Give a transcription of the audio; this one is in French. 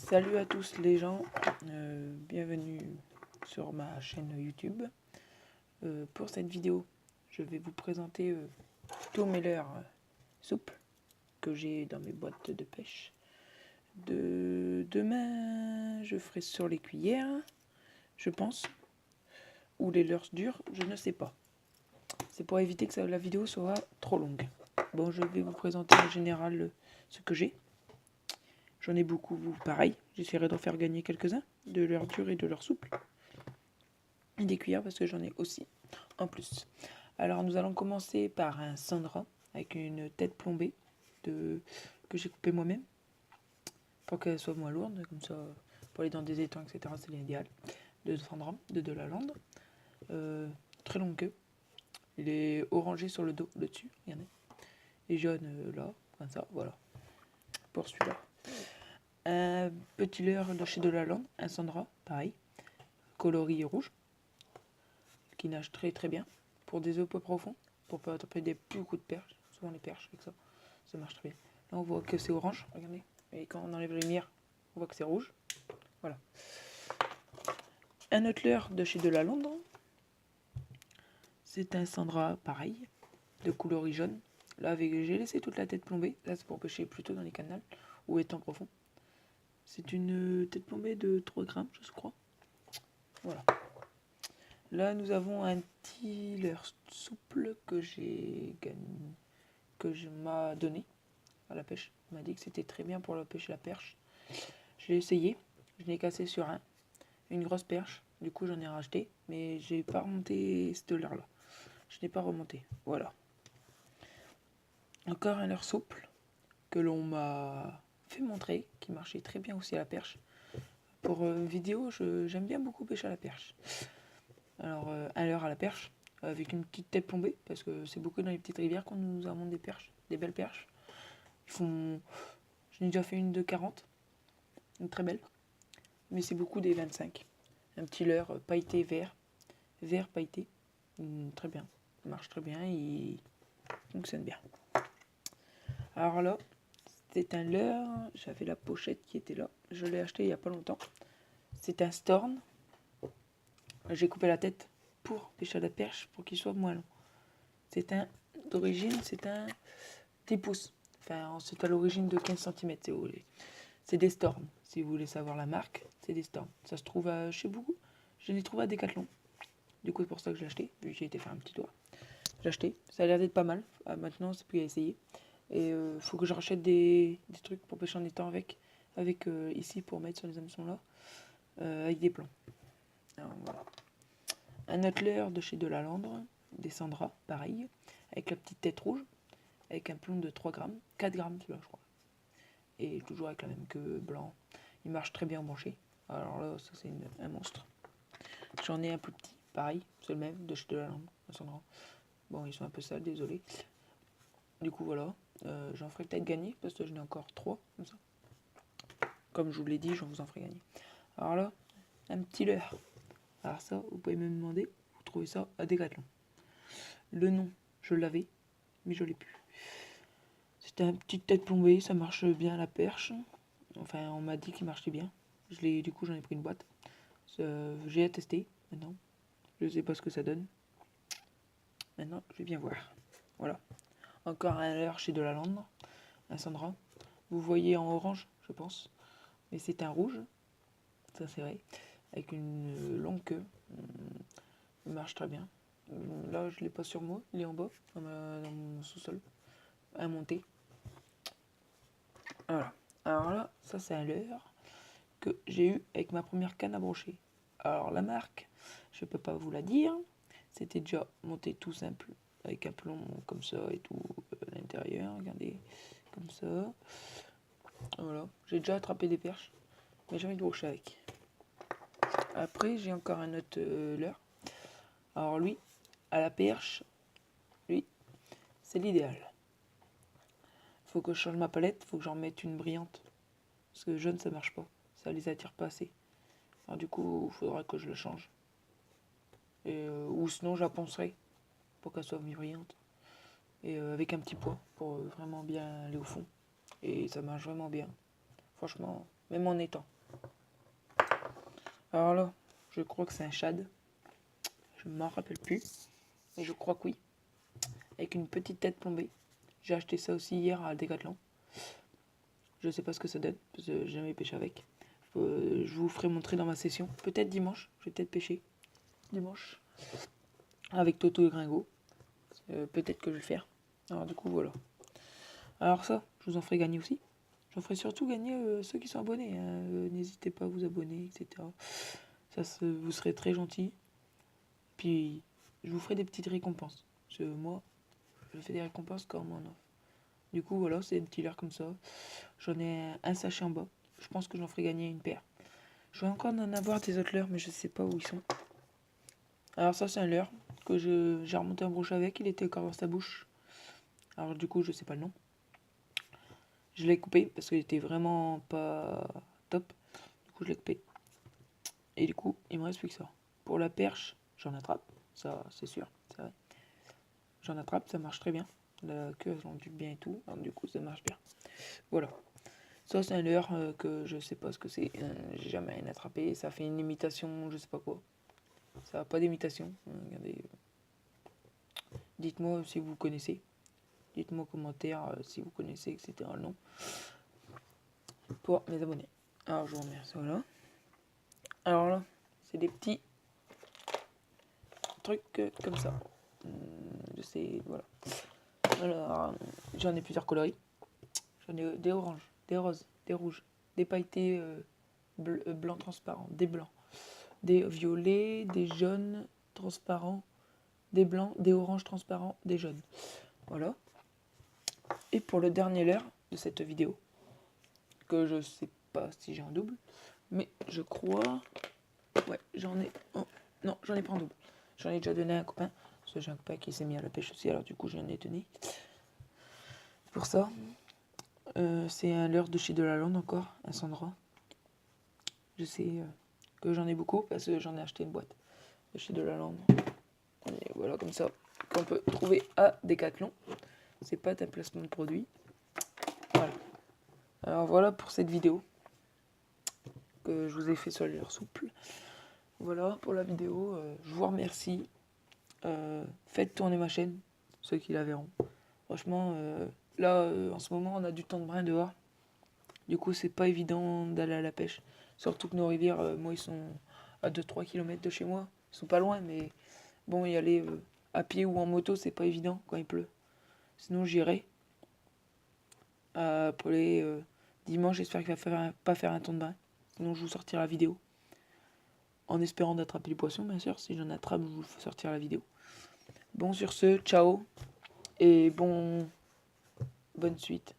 Salut à tous les gens, bienvenue sur ma chaîne YouTube. Pour cette vidéo, je vais vous présenter tous mes leurres souples que j'ai dans mes boîtes de pêche. Demain, je ferai sur les cuillères, je pense, ou les leurres durs, je ne sais pas. C'est pour éviter que la vidéo soit trop longue. Bon, je vais vous présenter en général ce que j'ai. J'en ai beaucoup, pareil. J'essaierai d'en faire gagner quelques-uns, de leur durs et de leur souple. Et des cuillères parce que j'en ai aussi en plus. Alors nous allons commencer par un Sandra avec une tête plombée que j'ai coupé moi-même pour qu'elle soit moins lourde, comme ça pour aller dans des étangs, etc. C'est l'idéal. De Sandra, de la lande. Très longue queue. Il est orangé sur le dos, le dessus, regardez. Et jaune là, comme ça, voilà. Pour celui-là. Un petit leurre de chez de la lande, un Sandra, pareil, coloris rouge, qui nage très très bien pour des eaux peu profondes, pour pas attraper des plus gros de perches. Souvent les perches avec ça marche très bien. Là on voit que c'est orange, regardez. Et quand on enlève la lumière, on voit que c'est rouge. Voilà. Un autre leurre de chez de la lande, c'est un Sandra pareil, de coloris jaune. Là j'ai laissé toute la tête plombée, là c'est pour pêcher plutôt dans les canals ou étangs profonds. C'est une tête plombée de 3 grammes, je crois. Voilà. Là, nous avons un petit leurre souple que je m'a donné à la pêche. Il m'a dit que c'était très bien pour la pêche la perche. Je l'ai essayé. Je l'ai cassé sur une grosse perche. Du coup, j'en ai racheté. Mais j'ai pas remonté ce leurre-là. Je n'ai pas remonté. Voilà. Encore un leurre souple que l'on m'a fait montrer, qui marchait très bien aussi à la perche. Pour une vidéo, j'aime bien beaucoup pêcher à la perche. Alors, un leurre à la perche, avec une petite tête plombée, parce que c'est beaucoup dans les petites rivières qu'on nous amène des perches, des belles perches. J'en ai déjà fait une de 40, une très belle, mais c'est beaucoup des 25. Un petit leurre pailleté vert pailleté, très bien, ça marche très bien, il fonctionne bien. Alors là, c'est un leurre, j'avais la pochette qui était là, je l'ai acheté il n'y a pas longtemps. C'est un Storn, j'ai coupé la tête pour pêcher à la perche, pour qu'il soit moins long. D'origine, c'est un 10 pouces. Enfin, c'est à l'origine de 15 cm si vous voulez. C'est des Storm. Si vous voulez savoir la marque, c'est des Storm. Ça se trouve chez beaucoup. Je l'ai trouvé à Decathlon. Du coup, c'est pour ça que je l'ai acheté, vu que j'ai été faire un petit tour. J'ai acheté. Ça a l'air d'être pas mal. Maintenant, c'est plus à essayer. Et faut que je rachète des trucs pour pêcher en étang avec ici pour mettre sur les hameçons là, avec des plans. Alors, voilà. Un autre leurre de chez Delalandre, des Sandra, pareil, avec la petite tête rouge, avec un plomb de 3 grammes, 4 grammes celui-là je crois. Et toujours avec la même queue blanc. Il marche très bien en branché. Alors là, ça c'est un monstre. J'en ai un plus petit, pareil, c'est le même, de chez Delalandre, Sandra. Bon, ils sont un peu sales, désolé. Du coup voilà, j'en ferai peut-être gagner, parce que j'en ai encore 3, comme ça. Comme je vous l'ai dit, j'en vous en ferai gagner. Alors là, un petit leurre. Alors ça, vous pouvez me demander, vous trouvez ça à Decathlon. Le nom, je l'avais, mais je l'ai plus. C'était une petite tête plombée, ça marche bien à la perche. Enfin, on m'a dit qu'il marchait bien. Du coup, j'en ai pris une boîte. J'ai à tester maintenant. Je sais pas ce que ça donne. Maintenant, je vais bien voir. Voilà. Encore un leurre chez Delalandre, un Sandra. Vous voyez en orange, je pense. Mais c'est un rouge, ça c'est vrai. Avec une longue queue. Il marche très bien. Là, je l'ai pas sur moi, il est en bas, dans mon sous-sol, à monter. Voilà. Alors là, ça c'est un leurre que j'ai eu avec ma première canne à brocher. Alors la marque, je peux pas vous la dire. C'était déjà monté tout simple, avec un plomb comme ça et tout à l'intérieur. Regardez, comme ça. Voilà. J'ai déjà attrapé des perches, mais j'ai envie de brocher avec. Après, j'ai encore un autre leurre. Alors lui, à la perche, lui, c'est l'idéal. Faut que je change ma palette, faut que j'en mette une brillante. Parce que jaune, ça marche pas. Ça les attire pas assez. Alors du coup, il faudra que je le change. Ou sinon, je la poncerai pour qu'elle soit brillante. Et avec un petit poids pour vraiment bien aller au fond. Et ça marche vraiment bien. Franchement, même en étang. Alors là, je crois que c'est un shad. Je m'en rappelle plus. Mais je crois que oui. Avec une petite tête plombée. J'ai acheté ça aussi hier à Decathlon. Je sais pas ce que ça donne, parce que j'ai jamais pêché avec. Je vous ferai montrer dans ma session. Peut-être dimanche, je vais peut-être pêcher. Dimanche. Avec Toto et Gringo. Peut-être que je vais le faire. Alors du coup, voilà. Alors ça, je vous en ferai gagner aussi. J'en ferai surtout gagner ceux qui sont abonnés. Hein. N'hésitez pas à vous abonner, etc. Vous serez très gentil. Puis, je vous ferai des petites récompenses. Parce que moi, je fais des récompenses comme on offre. Du coup, voilà, c'est des petits leurres comme ça. J'en ai un sachet en bas. Je pense que j'en ferai gagner une paire. Je vais encore en avoir des autres leurres, mais je sais pas où ils sont. Alors ça, c'est un leurre que j'ai remonté un broche avec. Il était encore dans sa bouche. Alors du coup, je sais pas le nom. Je l'ai coupé parce qu'il était vraiment pas top. Du coup, je l'ai coupé. Et du coup, il me reste plus que ça. Pour la perche, j'en attrape. Ça, c'est sûr. C'est vrai. J'en attrape, ça marche très bien. La queue, elle s'enduit bien et tout. Alors, du coup, ça marche bien. Voilà. Ça, c'est un leurre que je sais pas ce que c'est. J'ai jamais rien attrapé. Ça fait une imitation, je sais pas quoi. Ça n'a pas d'imitation. Regardez. Dites-moi si vous connaissez. Dites-moi en commentaire si vous connaissez, etc. Le nom. Pour mes abonnés. Alors, je vous remercie. Voilà. Alors là, c'est des petits trucs comme ça. Je sais, voilà. Alors, j'en ai plusieurs coloris. J'en ai des oranges, des roses, des rouges, des pailletés blancs transparents, des blancs, des violets, des jaunes transparents, des blancs, des oranges transparents, des jaunes. Voilà. Et pour le dernier leurre de cette vidéo, que je sais pas si j'ai un double, mais je crois... Ouais, j'en ai... Oh, non, j'en ai pas en double. J'en ai déjà donné à un copain, parce que j'ai un copain qui s'est mis à la pêche aussi, alors du coup j'en ai donné. Pour ça, c'est un leurre de chez Delalande encore, un Sandra. Je sais que j'en ai beaucoup parce que j'en ai acheté une boîte de chez Delalande. Et voilà, comme ça, qu'on peut trouver à Decathlon. C'est pas un placement de produit. Voilà. Alors voilà pour cette vidéo que je vous ai fait sur les leurres souples. Voilà pour la vidéo. Je vous remercie. Faites tourner ma chaîne, ceux qui la verront. Franchement, là, en ce moment, on a du temps de brin dehors. Du coup, c'est pas évident d'aller à la pêche. Surtout que nos rivières, moi, ils sont à 2-3 km de chez moi. Ils sont pas loin, mais bon, y aller à pied ou en moto, c'est pas évident quand il pleut. Sinon, j'irai. Pour les dimanche, j'espère qu'il va pas faire un temps de bain. Sinon, je vous sortirai la vidéo. En espérant d'attraper les poissons, bien sûr. Si j'en attrape, je vous sortirai la vidéo. Bon, sur ce, ciao. Et bonne suite.